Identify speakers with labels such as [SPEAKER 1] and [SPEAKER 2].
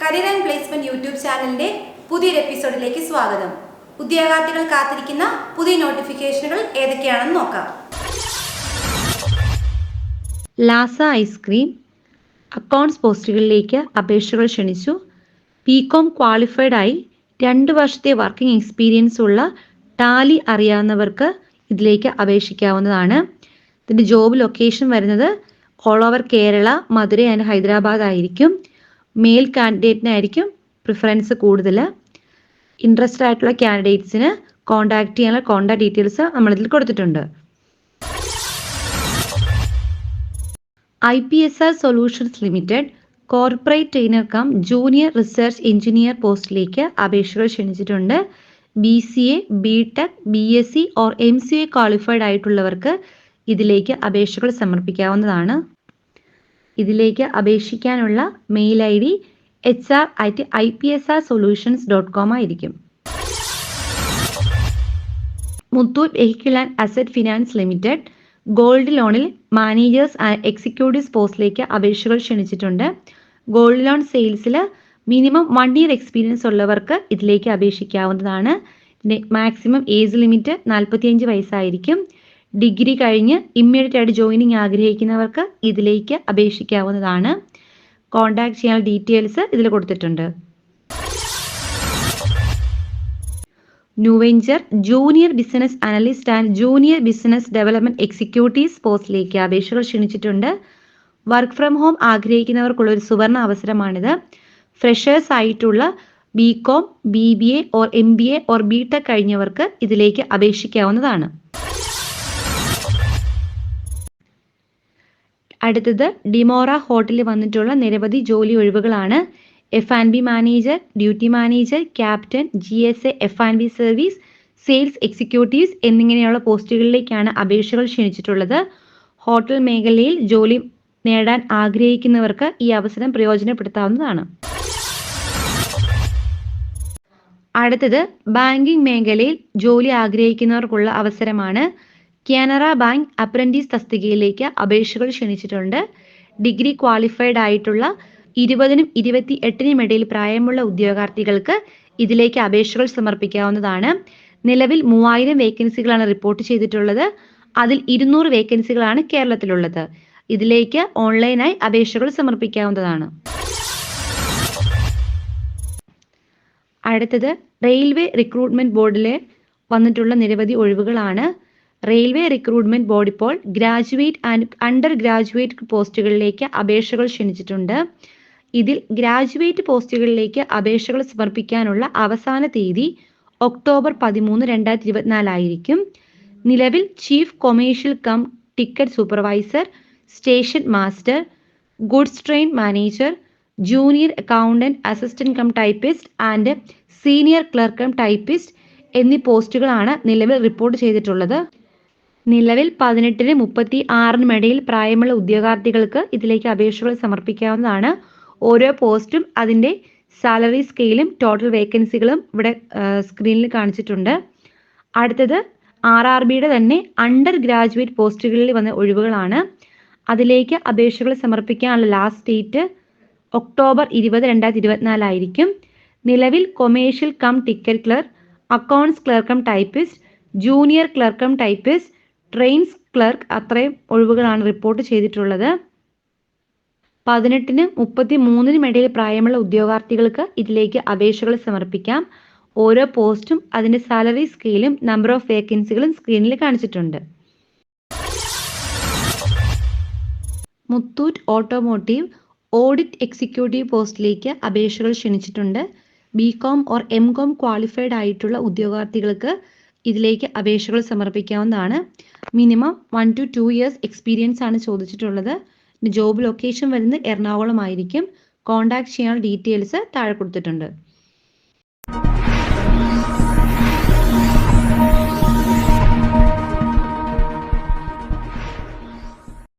[SPEAKER 1] Career and placement YouTube ചാനലിന്റെ പുതിയൊരു എപ്പിസോഡിലേക്ക് സ്വാഗതം. ഉദ്യോഗാർത്ഥികൾ കാത്തിരിക്കുന്ന പുതിയ നോട്ടിഫിക്കേഷനുകൾ ഏതൊക്കെയാണെന്ന് നോക്കാം.
[SPEAKER 2] ലാസ ഐസ്ക്രീം അക്കൗണ്ട്സ് പോസ്റ്റുകളിലേക്ക് അപേക്ഷകൾ ക്ഷണിച്ചു. ബികോം ക്വാളിഫൈഡ് ആയി 2 വർഷത്തെ വർക്കിംഗ് എക്സ്പീരിയൻസ് ഉള്ള ടാലി അറിയാവുന്നവർക്ക് ഇതിലേക്ക് അപേക്ഷിക്കാവുന്നതാണ്. ഇതിൻ്റെ ജോബ് ലൊക്കേഷൻ വരുന്നത് all over Kerala, Madurai and Hyderabad ആയിരിക്കും. മെയിൽ കാൻഡിഡേറ്റിനായിരിക്കും പ്രിഫറൻസ് കൂടുതൽ. ഇൻട്രസ്റ്റഡ് ആയിട്ടുള്ള കാൻഡിഡേറ്റ്സിന് കോൺടാക്ട് ചെയ്യാനുള്ള കോൺടാക്ട് ഡീറ്റെയിൽസ് നമ്മളിതിൽ കൊടുത്തിട്ടുണ്ട്. IPSR solutions limited corporate trainer cum junior research engineer പോസ്റ്റിലേക്ക് അപേക്ഷകൾ ക്ഷണിച്ചിട്ടുണ്ട്. BCA, BTech, BSc or MCA qualified ആയിട്ടുള്ളവർക്ക് ഇതിലേക്ക് അപേക്ഷകൾ സമർപ്പിക്കാവുന്നതാണ്. ഇതിലേക്ക് അപേക്ഷിക്കാനുള്ള മെയിൽ ID hr@ipsrsolutions.com ആയിരിക്കും. Muthoot vehicle and asset finance limited gold ലോണിൽ മാനേജേഴ്സ് ആൻഡ് എക്സിക്യൂട്ടീവ്സ് പോസ്റ്റിലേക്ക് അപേക്ഷകൾ ക്ഷണിച്ചിട്ടുണ്ട്. ഗോൾഡ് ലോൺ സെയിൽസിൽ മിനിമം 1 year എക്സ്പീരിയൻസ് ഉള്ളവർക്ക് ഇതിലേക്ക് അപേക്ഷിക്കാവുന്നതാണ്. ഇതിൻ്റെ മാക്സിമം ഏജ് ലിമിറ്റ് 45 വയസ്സായിരിക്കും. ഡിഗ്രി കഴിഞ്ഞ് ഇമ്മീഡിയറ്റ് ആയിട്ട് ജോയിനിങ് ആഗ്രഹിക്കുന്നവർക്ക് ഇതിലേക്ക് അപേക്ഷിക്കാവുന്നതാണ്. കോൺടാക്ട് ചെയ്യാൻ ഡീറ്റെയിൽസ് ഇതിൽ കൊടുത്തിട്ടുണ്ട്. Nuventure junior business analyst and junior business development executives പോസ്റ്റിലേക്ക് അപേക്ഷകൾ ക്ഷണിച്ചിട്ടുണ്ട്. വർക്ക് ഫ്രം ഹോം ആഗ്രഹിക്കുന്നവർക്കുള്ള ഒരു സുവർണ അവസരമാണിത്. ഫ്രഷേഴ്സ് ആയിട്ടുള്ള BCom, BBA or MBA or BTech കഴിഞ്ഞവർക്ക് ഇതിലേക്ക് അപേക്ഷിക്കാവുന്നതാണ്. അടുത്തത് ഡിമോറ ഹോട്ടലിൽ വന്നിട്ടുള്ള നിരവധി ജോലി ഒഴിവുകളാണ്. F&B manager, duty manager, captain, GSA F&B service, sales executives എന്നിങ്ങനെയുള്ള പോസ്റ്റുകളിലേക്കാണ് അപേക്ഷകൾ ക്ഷണിച്ചിട്ടുള്ളത്. ഹോട്ടൽ മേഖലയിൽ ജോലി നേടാൻ ആഗ്രഹിക്കുന്നവർക്ക് ഈ അവസരം പ്രയോജനപ്പെടുത്താവുന്നതാണ്. അടുത്തത് ബാങ്കിംഗ് മേഖലയിൽ ജോലി ആഗ്രഹിക്കുന്നവർക്കുള്ള അവസരമാണ്. കാനറ ബാങ്ക് അപ്രന്റീസ് തസ്തികയിലേക്ക് അപേക്ഷകൾ ക്ഷണിച്ചിട്ടുണ്ട്. ഡിഗ്രി ക്വാളിഫൈഡ് ആയിട്ടുള്ള 20നും 28നും ഇടയിൽ പ്രായമുള്ള ഉദ്യോഗാർത്ഥികൾക്ക് ഇതിലേക്ക് അപേക്ഷകൾ സമർപ്പിക്കാവുന്നതാണ്. നിലവിൽ 3000 വേക്കൻസികളാണ് റിപ്പോർട്ട് ചെയ്തിട്ടുള്ളത്. അതിൽ 200 വേക്കൻസികളാണ് കേരളത്തിലുള്ളത്. ഇതിലേക്ക് ഓൺലൈനായി അപേക്ഷകൾ സമർപ്പിക്കാവുന്നതാണ്. അടുത്തത് റെയിൽവേ റിക്രൂട്ട്മെന്റ് ബോർഡിലെ വന്നിട്ടുള്ള നിരവധി ഒഴിവുകളാണ്. റെയിൽവേ റിക്രൂട്ട്മെന്റ് ബോർഡ് ഇപ്പോൾ ഗ്രാജുവേറ്റ് ആൻഡ് അണ്ടർ ഗ്രാജുവേറ്റ് പോസ്റ്റുകളിലേക്ക് അപേക്ഷകൾ ക്ഷണിച്ചിട്ടുണ്ട്. ഇതിൽ ഗ്രാജുവേറ്റ് പോസ്റ്റുകളിലേക്ക് അപേക്ഷകൾ സമർപ്പിക്കാനുള്ള അവസാന തീയതി ഒക്ടോബർ 13, 2024 ആയിരിക്കും. നിലവിൽ chief commercial cum ticket supervisor, station master, goods train manager, junior accountant assistant cum typist and senior clerk cum typist എന്നീ പോസ്റ്റുകളാണ് നിലവിൽ റിപ്പോർട്ട് ചെയ്തിട്ടുള്ളത്. നിലവിൽ 18നും 36നും ഇടയിൽ പ്രായമുള്ള ഉദ്യോഗാർത്ഥികൾക്ക് ഇതിലേക്ക് അപേക്ഷകൾ സമർപ്പിക്കാവുന്നതാണ്. ഓരോ പോസ്റ്റും അതിൻ്റെ സാലറി സ്കെയിലും ടോട്ടൽ വേക്കൻസികളും ഇവിടെ സ്ക്രീനിൽ കാണിച്ചിട്ടുണ്ട്. അടുത്തത് RRBയുടെ തന്നെ അണ്ടർ ഗ്രാജുവേറ്റ് പോസ്റ്റുകളിൽ വന്ന ഒഴിവുകളാണ്. അതിലേക്ക് അപേക്ഷകൾ സമർപ്പിക്കാനുള്ള ലാസ്റ്റ് ഡേറ്റ് ഒക്ടോബർ 20, 2024 ആയിരിക്കും. നിലവിൽ commercial cum ticket clerk, accounts clerk cum typist, junior clerk cum typist, trains clerk അത്രയും ഒഴിവുകളാണ് റിപ്പോർട്ട് ചെയ്തിട്ടുള്ളത്. 18നും 33നും ഇടയിൽ പ്രായമുള്ള ഉദ്യോഗാർത്ഥികൾക്ക് ഇതിലേക്ക് അപേക്ഷകൾ സമർപ്പിക്കാം. ഓരോ പോസ്റ്റും അതിൻ്റെ സാലറി സ്കെയിലും നമ്പർ ഓഫ് വേക്കൻസികളും സ്ക്രീനിൽ കാണിച്ചിട്ടുണ്ട്. മുത്തൂറ്റ് ഓട്ടോമോട്ടീവ് ഓഡിറ്റ് എക്സിക്യൂട്ടീവ് പോസ്റ്റിലേക്ക് അപേക്ഷകൾ ക്ഷണിച്ചിട്ടുണ്ട്. BCom ഓർ MCom ക്വാളിഫൈഡ് ആയിട്ടുള്ള ഉദ്യോഗാർത്ഥികൾക്ക് ഇതിലേക്ക് അപേക്ഷകൾ സമർപ്പിക്കാവുന്നതാണ്. മിനിമം 1 to 2 years എക്സ്പീരിയൻസ് ആണ് ചോദിച്ചിട്ടുള്ളത്. ജോബ് ലൊക്കേഷൻ വരുന്നത് എറണാകുളം ആയിരിക്കും. കോൺടാക്ട് ചെയ്യാനുള്ള ഡീറ്റെയിൽസ് താഴെ കൊടുത്തിട്ടുണ്ട്.